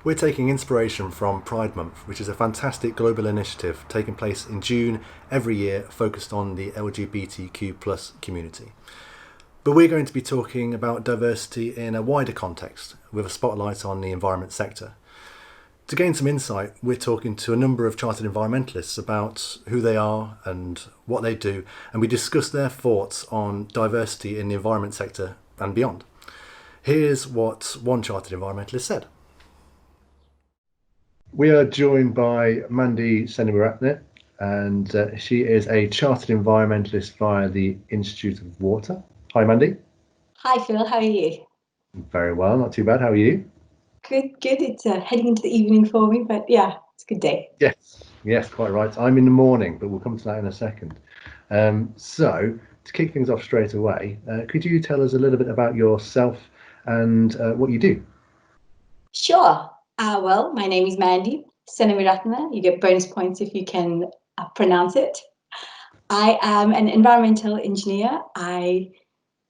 We're taking inspiration from Pride Month, which is a fantastic global initiative taking place in June every year focused on the LGBTQ plus community. But we're going to be talking about diversity in a wider context with a spotlight on the environment sector. To gain some insight, we're talking to a number of chartered environmentalists about who they are and what they do, and we discuss their thoughts on diversity in the environment sector and beyond. Here's what one chartered environmentalist said. We are joined by Mandhy Senewiratne, and she is a chartered environmentalist via the Institute of Water. Hi, Mandhy. Hi, Phil. How are you? Very well, not too bad. How are you? Good, good. It's heading into the evening for me, but yeah, it's a good day. Yes, quite right. I'm in the morning, but we'll come to that in a second. So, to kick things off straight away, could you tell us a little bit about yourself and what you do? Sure. Well, my name is Mandhy Senewiratne. You get bonus points if you can pronounce it. I am an environmental engineer. I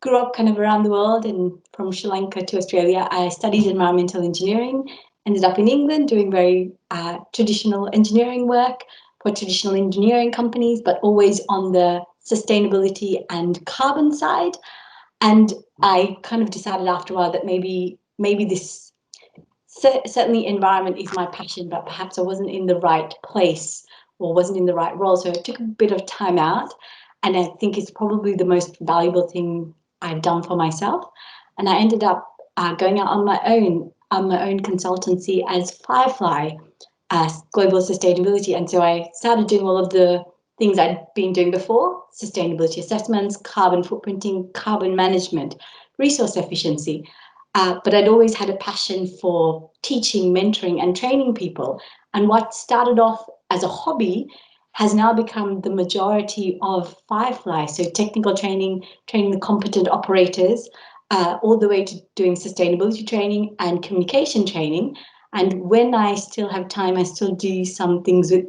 grew up kind of around the world and from Sri Lanka to Australia. I studied environmental engineering, ended up in England doing very traditional engineering work for traditional engineering companies, but always on the sustainability and carbon side. And I kind of decided after a while that maybe this certainly environment is my passion, but perhaps I wasn't in the right place or wasn't in the right role. So I took a bit of time out, and I think it's probably the most valuable thing I've done for myself. And I ended up going out on my own consultancy as Fyrefly, global sustainability. And so I started doing all of the things I'd been doing before: sustainability assessments, carbon footprinting, carbon management, resource efficiency. But I'd always had a passion for teaching, mentoring, and training people. And what started off as a hobby has now become the majority of Firefly. So technical training, training the competent operators, all the way to doing sustainability training and communication training. And when I still have time, I still do some things with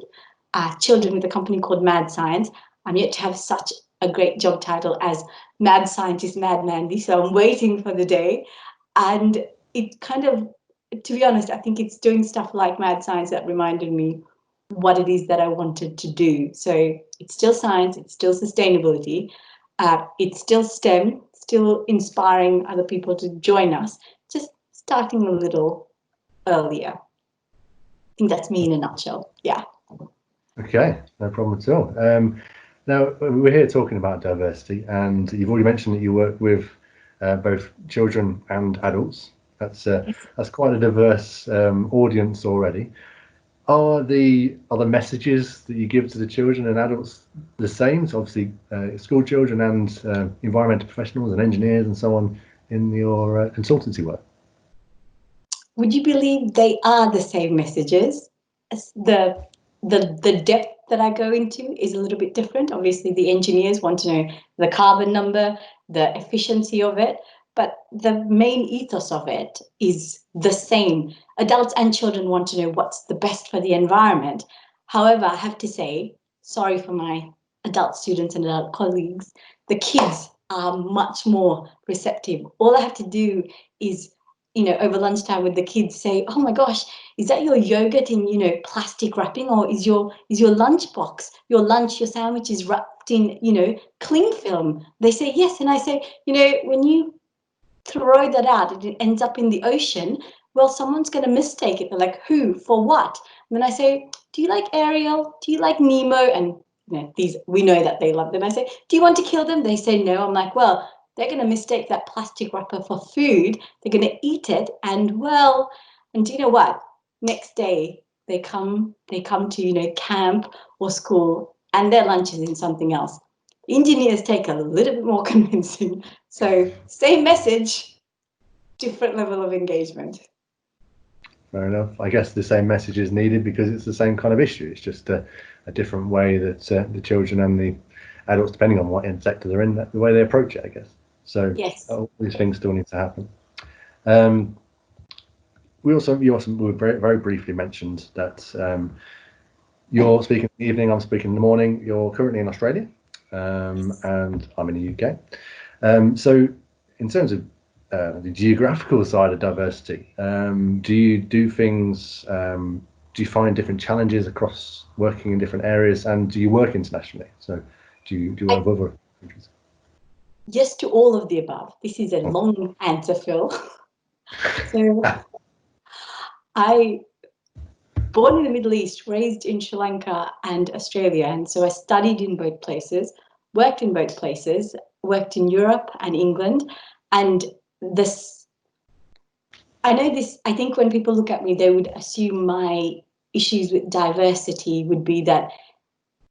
children with a company called Mad Science. I'm yet to have such a great job title as Mad Scientist, Mad Mandhy. So I'm waiting for the day. And it kind of, to be honest, I think it's doing stuff like Mad Science that reminded me what it is that I wanted to do. So it's still science, it's still sustainability, it's still STEM, still inspiring other people to join us, just starting a little earlier. I think that's me in a nutshell. Yeah. Okay, no problem at all. Now, we're here talking about diversity, and you've already mentioned that you work with both children and adults. That's quite a diverse audience already. Are the messages that you give to the children and adults the same? So obviously, school children and environmental professionals and engineers and so on in your consultancy work. Would you believe they are the same messages? The depth that I go into is a little bit different. Obviously, the engineers want to know the carbon number, the efficiency of it, but the main ethos of it is the same. Adults and children want to know what's the best for the environment. However, I have to say, sorry for my adult students and adult colleagues, the kids are much more receptive. All I have to do is, over lunchtime with the kids say, "Oh my gosh, is that your yogurt in, plastic wrapping, or is your lunch box, your lunch, your sandwich is wrapped in, cling film?" They say yes, and I say, when you throw that out and it ends up in the ocean, well, someone's going to mistake it. They're like, who, for what? And then I say, do you like Ariel? Do you like Nemo? And these, we know that they love them. I say, do you want to kill them? They say no. I'm like, well, they're going to mistake that plastic wrapper for food. They're going to eat it, and do you know what? Next day they come to camp or school, and their lunch is in something else. Engineers take a little bit more convincing. So same message, different level of engagement. Fair enough. I guess the same message is needed because it's the same kind of issue. It's just a different way that the children and the adults, depending on what end sector they're in, the way they approach it, I guess. So yes, all these things still need to happen. You also very, very briefly mentioned that you're speaking in the evening, I'm speaking in the morning. You're currently in Australia, and I'm in the UK. So in terms of the geographical side of diversity. Do you do things? Do you find different challenges across working in different areas, and do you work internationally? So, do you have other countries? Yes to all of the above. This is a long answer, Phil. So I born in the Middle East, raised in Sri Lanka and Australia, and so I studied in both places, worked in both places, worked in Europe and England, and this I know this, I think when people look at me, they would assume my issues with diversity would be that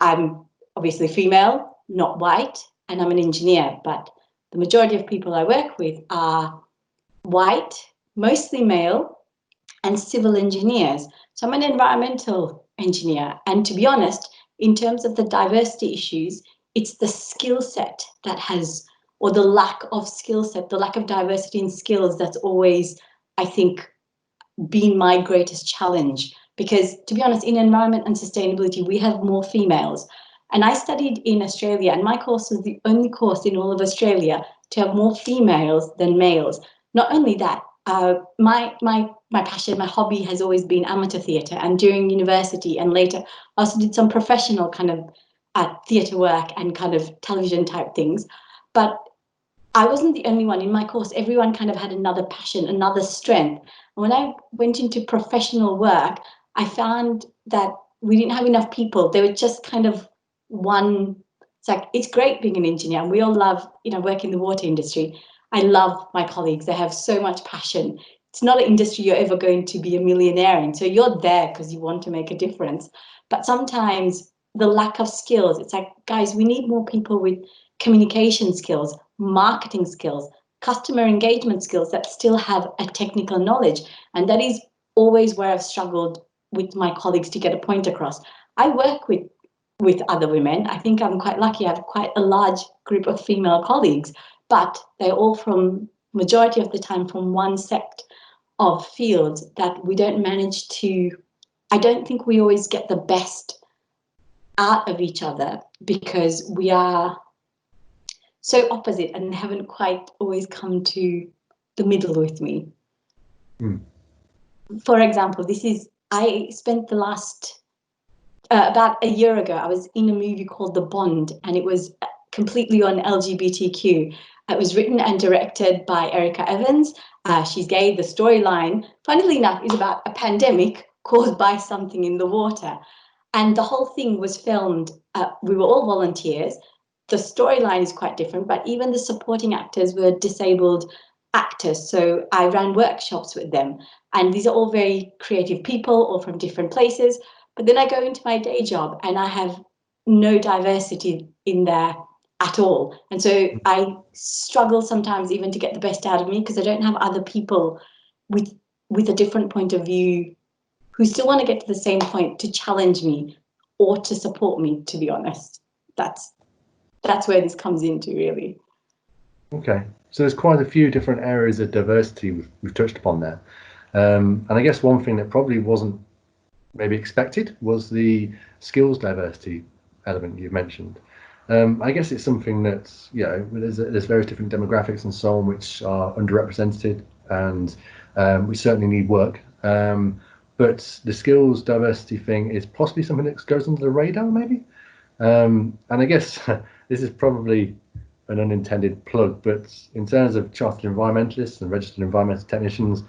I'm obviously female, not white, and I'm an engineer, but the majority of people I work with are white, mostly male, and civil engineers. So I'm an environmental engineer. And to be honest, in terms of the diversity issues, it's the skill set that has, or the lack of skill set, the lack of diversity in skills that's always, I think, been my greatest challenge. Because to be honest, in environment and sustainability, we have more females. And I studied in Australia, and my course was the only course in all of Australia to have more females than males. Not only that, my passion, my hobby has always been amateur theatre, and during university and later, I also did some professional kind of theatre work and kind of television type things. But I wasn't the only one in my course. Everyone kind of had another passion, another strength. And when I went into professional work, I found that we didn't have enough people. They were just kind of one. It's like, it's great being an engineer, and we all love, work in the water industry. I love my colleagues. They have so much passion. It's not an industry you're ever going to be a millionaire in. So you're there because you want to make a difference. But sometimes the lack of skills, it's like, guys, we need more people with communication skills, marketing skills, customer engagement skills that still have a technical knowledge. And that is always where I've struggled with my colleagues to get a point across. I work with other women. I think I'm quite lucky. I have quite a large group of female colleagues, but they're all from, majority of the time, from one sect of fields that we don't manage to, I don't think we always get the best out of each other because we are so opposite and haven't quite always come to the middle with me. For example, I spent the last, about a year ago, I was in a movie called The Bond, and it was completely on LGBTQ. It was written and directed by Erica Evans. She's gay. The storyline, funnily enough, is about a pandemic caused by something in the water. And the whole thing was filmed. We were all volunteers. The storyline is quite different, but even the supporting actors were disabled actors. So I ran workshops with them. And these are all very creative people, all from different places. But then I go into my day job and I have no diversity in there at all. And so I struggle sometimes even to get the best out of me because I don't have other people with a different point of view who still want to get to the same point to challenge me or to support me, to be honest. That's where this comes into, really. Okay, so there's quite a few different areas of diversity we've touched upon there. And I guess one thing that probably wasn't maybe expected was the skills diversity element you've mentioned. I guess it's something that's, there's various different demographics and so on which are underrepresented, and we certainly need work. But the skills diversity thing is possibly something that goes under the radar, maybe. And I guess this is probably an unintended plug, but in terms of chartered environmentalists and registered environmental technicians,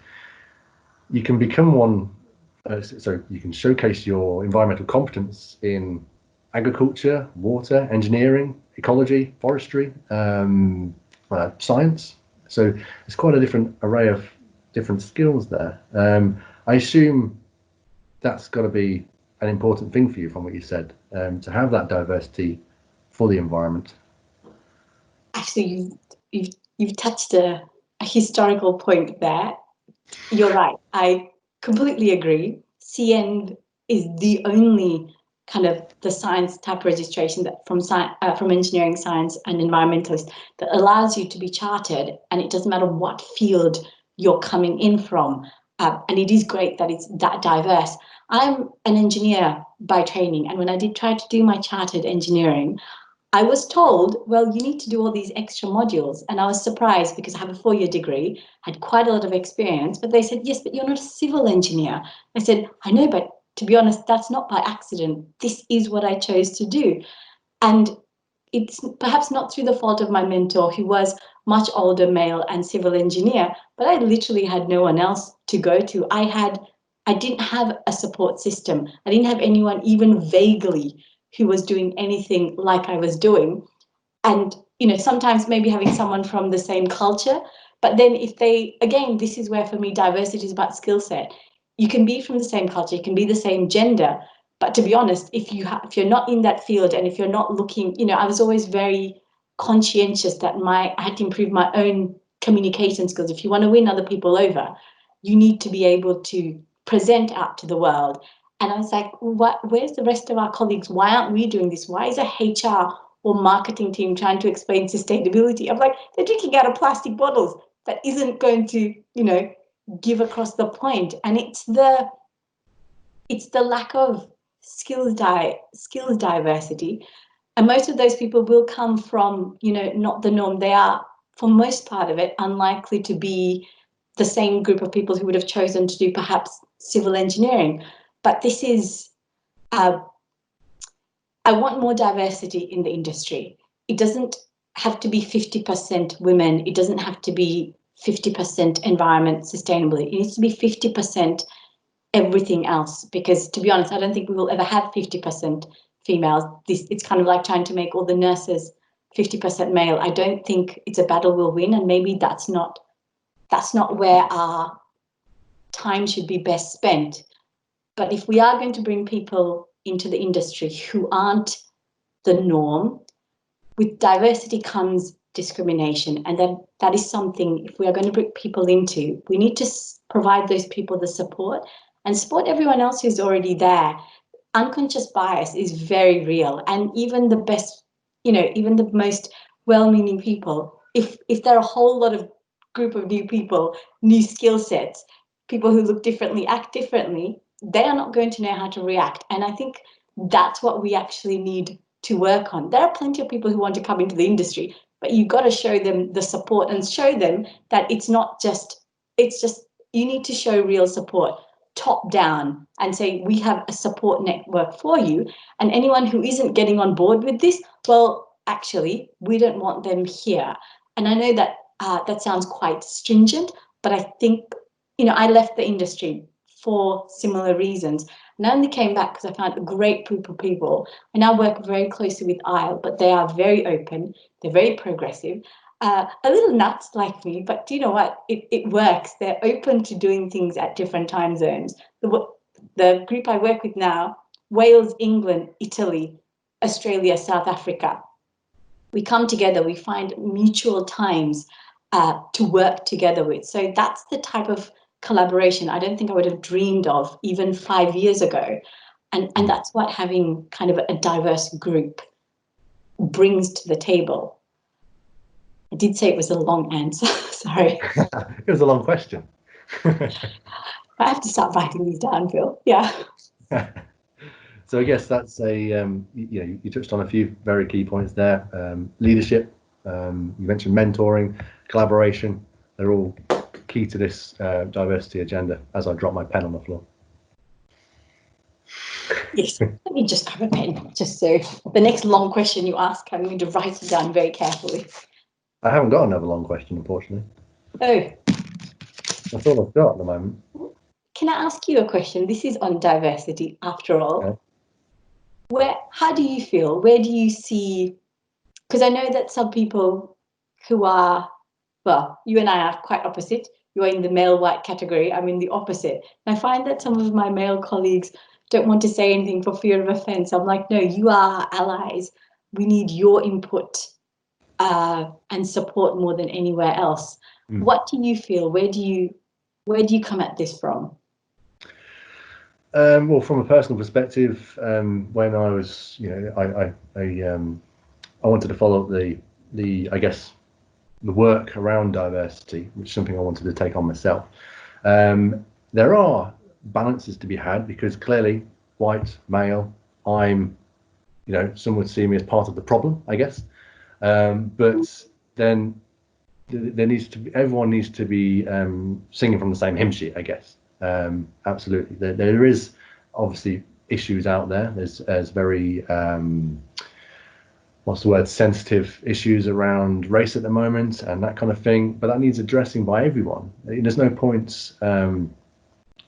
you can become one. So you can showcase your environmental competence in agriculture, water, engineering, ecology, forestry, science. So it's quite a different array of different skills there. I assume that's got to be an important thing for you from what you said, to have that diversity for the environment. Actually, you've touched a historical point there. You're right. I completely agree. CEnv is the only kind of the science type registration that from engineering, science and environmentalist that allows you to be chartered, and it doesn't matter what field you're coming in from. And it is great that it's that diverse. I'm an engineer by training, and when I did try to do my chartered engineering, I was told, well, you need to do all these extra modules. And I was surprised because I have a 4-year degree, had quite a lot of experience, but they said, yes, but you're not a civil engineer. I said, I know, but to be honest, that's not by accident. This is what I chose to do. And it's perhaps not through the fault of my mentor, who was much older male and civil engineer, but I literally had no one else to go to. I didn't have a support system. I didn't have anyone even vaguely who was doing anything like I was doing. And, sometimes maybe having someone from the same culture, but then if they, again, this is where for me, diversity is about skill set. You can be from the same culture, you can be the same gender, but to be honest, if you're not in that field and if you're not looking, I was always very conscientious that I had to improve my own communication skills. If you want to win other people over, you need to be able to present out to the world. And I was like, where's the rest of our colleagues? Why aren't we doing this? Why is a HR or marketing team trying to explain sustainability? I'm like, they're drinking out of plastic bottles. That isn't going to, give across the point. And it's the lack of skills diversity. And most of those people will come from, not the norm. They are, for most part of it, unlikely to be the same group of people who would have chosen to do perhaps civil engineering. But this is, I want more diversity in the industry. It doesn't have to be 50% women. It doesn't have to be 50% environment sustainability. It needs to be 50% everything else, because to be honest, I don't think we will ever have 50% females. It's kind of like trying to make all the nurses 50% male. I don't think it's a battle we'll win, and maybe that's not where our time should be best spent. But if we are going to bring people into the industry who aren't the norm, with diversity comes discrimination, and that is something, if we are going to bring people into, we need to provide those people the support and support everyone else who's already there. Unconscious bias is very real, and even the best, even the most well-meaning people, if there are a whole lot of group of new people, new skill sets, people who look differently, act differently, they are not going to know how to react. And I think that's what we actually need to work on. There are plenty of people who want to come into the industry, but you've got to show them the support and show them that it's just you need to show real support top down and say, we have a support network for you, and anyone who isn't getting on board with this, well, actually, we don't want them here. And I know that that sounds quite stringent, but I think, I left the industry for similar reasons. And I only came back because I found a great group of people. I now work very closely with ISLE, but they are very open, they're very progressive, a little nuts like me, but do you know what? It works. They're open to doing things at different time zones. The group I work with now, Wales, England, Italy, Australia, South Africa, we come together, we find mutual times to work together with. So that's the type of collaboration I don't think I would have dreamed of even 5 years ago. And that's what having kind of a diverse group brings to the table. I did say it was a long answer. Sorry. It was a long question. I have to start writing these down, Phil. Yeah. So I guess that's you touched on a few very key points there. Leadership, you mentioned mentoring, collaboration. They're all key to this diversity agenda, as I drop my pen on the floor. Yes, let me just grab a pen, just so the next long question you ask, I'm going to write it down very carefully. I haven't got another long question, unfortunately. Oh. That's all I've got at the moment. Can I ask you a question? This is on diversity, after all. Okay. How do you feel? Where do you see, because I know that some people who are, well, you and I are quite opposite. You're in the male white category. I'm in the opposite. And I find that some of my male colleagues don't want to say anything for fear of offense. I'm like, no, you are allies. We need your input and support more than anywhere else. What do you feel? Where do you come at this from? Well, from a personal perspective, when I was, I wanted to follow the I guess the work around diversity, which is something I wanted to take on myself. There are balances to be had, because clearly, white male, I'm some would see me as part of the problem, I guess. But then everyone needs to be singing from the same hymn sheet, I guess. Absolutely, there is obviously issues out there. There's very what's the word, sensitive issues around race at the moment and that kind of thing, but that needs addressing by everyone. There's no point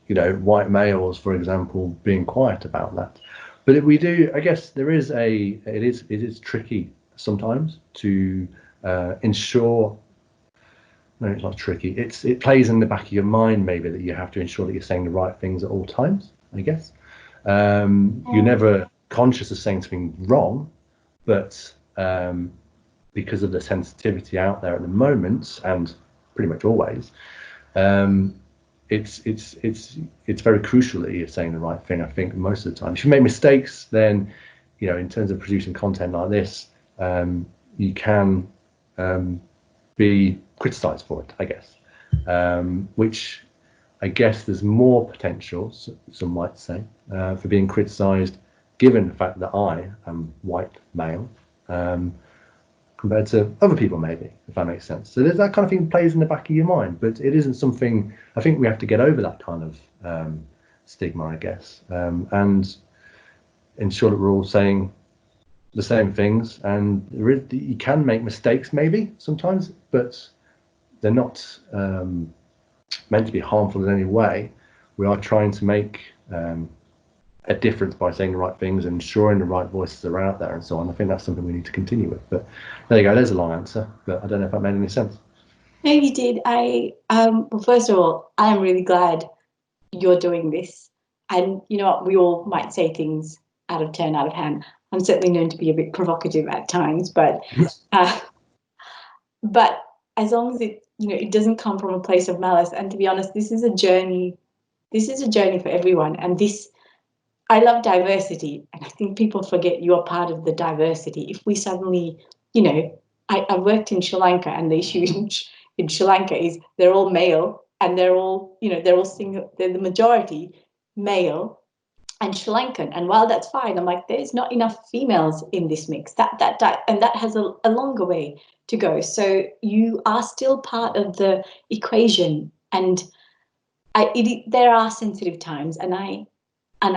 white males, for example, being quiet about that. But if we do, I guess it is tricky sometimes to ensure. No, it's not tricky. It plays in the back of your mind maybe that you have to ensure that you're saying the right things at all times, I guess. You're never conscious of saying something wrong, but because of the sensitivity out there at the moment, and pretty much always, it's very crucial that you're saying the right thing. I think most of the time, if you make mistakes, then in terms of producing content like this, you can be criticised for it, I guess. Which I guess there's more potential, some might say, for being criticised, given the fact that I am white male, compared to other people, maybe, if that makes sense. So there's that kind of thing plays in the back of your mind, but it isn't something. I think we have to get over that kind of stigma, I guess, and ensure that we're all saying the same things. And you can make mistakes, maybe sometimes, but they're not meant to be harmful in any way. We are trying to make a difference by saying the right things and ensuring the right voices are out there and so on. I think that's something we need to continue with. But there you go. There's a long answer, but I don't know if that made any sense. No, you did. Well, first of all, I am really glad you're doing this. And you know what? We all might say things out of turn, out of hand. I'm certainly known to be a bit provocative at times, but as long as it doesn't come from a place of malice. And to be honest, this is a journey. This is a journey for everyone. And I love diversity, and I think people forget you're part of the diversity. If we suddenly, I worked in Sri Lanka, and the issue in Sri Lanka is they're all male, and they're all single. They're the majority male and Sri Lankan. And while that's fine, I'm like, there's not enough females in this mix. And that has a longer way to go. So you are still part of the equation, and there are sensitive times, and I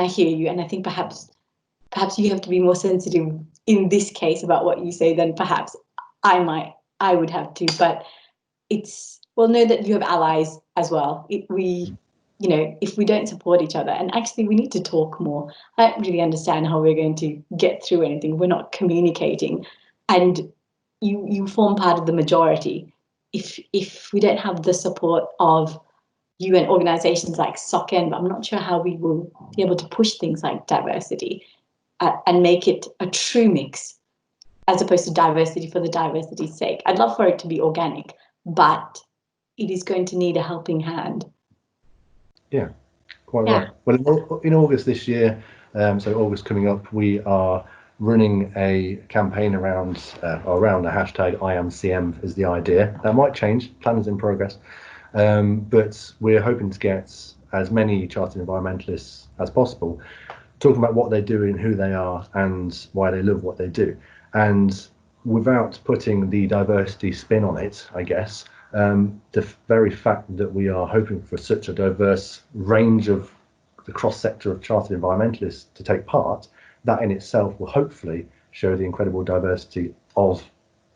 hear you, and I think perhaps you have to be more sensitive in this case about what you say than perhaps I would have to. But know that you have allies as well. If we don't support each other, and actually we need to talk more. I don't really understand how we're going to get through anything. We're not communicating, and you form part of the majority. If we don't have the support of you and organizations like C.WEM, I'm not sure how we will be able to push things like diversity and make it a true mix, as opposed to diversity for the diversity's sake. I'd love for it to be organic, but it is going to need a helping hand. Yeah, quite right. Well, in August this year, so August coming up, we are running a campaign around the hashtag #IamCEnv is the idea. That might change, plan is in progress. But we're hoping to get as many chartered environmentalists as possible talking about what they do and who they are and why they love what they do. And without putting the diversity spin on it, I guess, the very fact that we are hoping for such a diverse range of the cross-sector of chartered environmentalists to take part, that in itself will hopefully show the incredible diversity of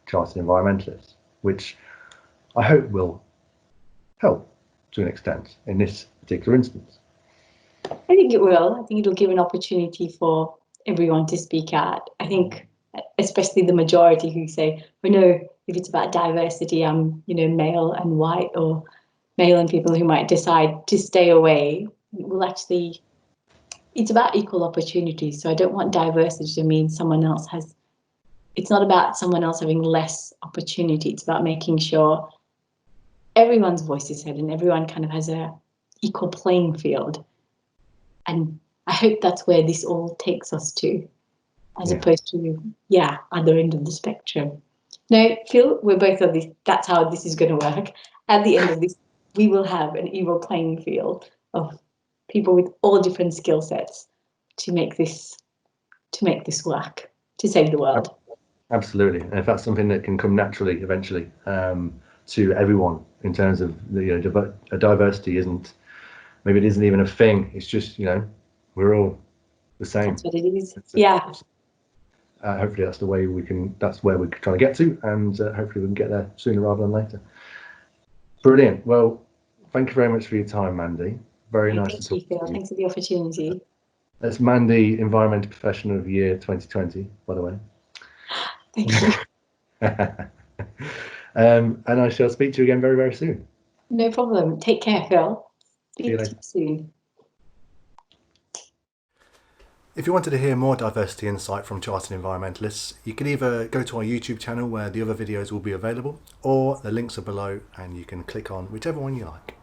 chartered environmentalists, which I hope will help to an extent in this particular instance. I think it will. I think it'll give an opportunity for everyone to speak out. I think especially the majority who say, no, if it's about diversity, I'm, male and white, or male and people who might decide to stay away. Well, actually, it's about equal opportunities. So I don't want diversity to mean someone else has, it's not about someone else having less opportunity. It's about making sure everyone's voice is heard and everyone kind of has a equal playing field. And I hope that's where this all takes us to, as opposed to, other end of the spectrum. No, Phil, we're both on this. That's how this is going to work. At the end of this, we will have an equal playing field of people with all different skill sets to make this work. to save the world. Absolutely, and if that's something that can come naturally eventually to everyone in terms of diversity isn't, maybe it isn't even a thing. It's just, we're all the same. That's what it is. Yeah. Hopefully that's the way that's where we're trying to get to, and hopefully we can get there sooner rather than later. Brilliant. Well, thank you very much for your time, Mandhy. Very nice to talk to you. Thanks for the opportunity. That's Mandhy, Environmental Professional of the Year 2020, by the way. Thank you. And I shall speak to you again very, very soon. No problem. Take care, Phil. See you Speak to you soon. If you wanted to hear more diversity insight from Chartered Environmentalists, you can either go to our YouTube channel where the other videos will be available, or the links are below and you can click on whichever one you like.